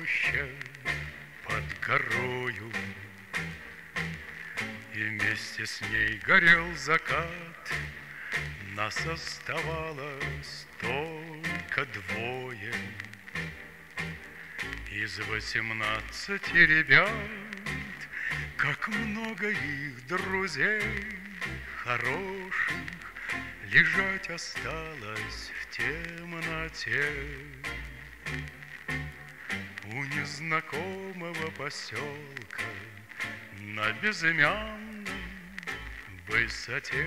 роща под горою, и вместе с ней горел закат. Нас оставалось только двое из 18 ребят. Как много их друзей хороших лежать осталось в темноте у незнакомого поселка на безымянной высоте.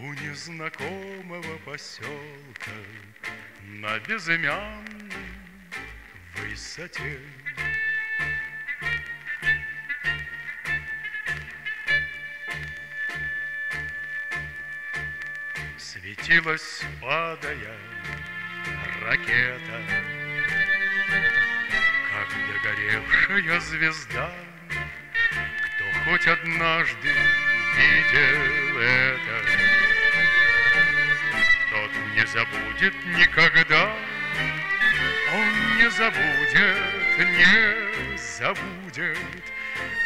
У незнакомого поселка на безымянной высоте. Светилась, падая, ракета, как догоревшая звезда. Кто хоть однажды видел это, тот не забудет никогда. Он не забудет, не забудет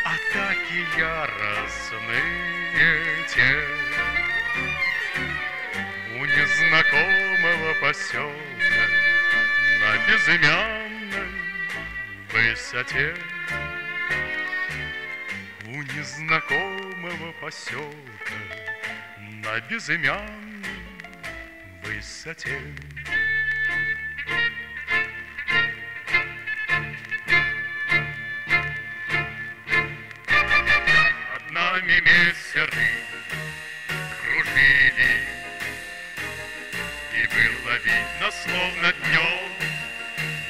атаки яростные те. У незнакомого поселка на безымянной высоте. У незнакомого поселка на безымянной высоте. Над нами мессеры кружили, и было видно, словно днем,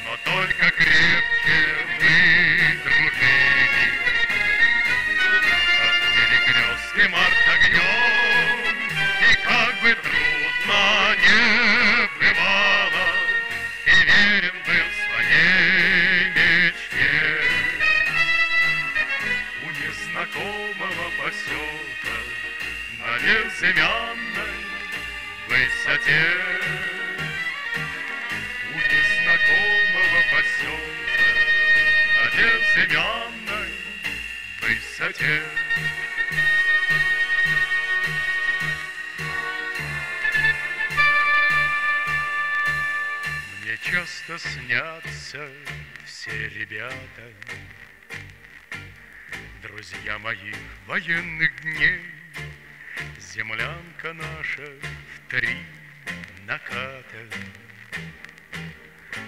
но только крепче мы дружили. Под перекрестным огнем, и как бы трудно не бывало, и верен был своей мечте. У незнакомого поселка на безымянной высоте. У незнакомого поселка на безымянной высоте. Мне часто снятся все ребята, друзья моих военных дней. Землянка наша в 3 наката,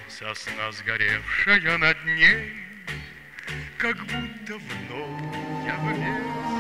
сосна сгоревшая над ней, как будто вновь я влез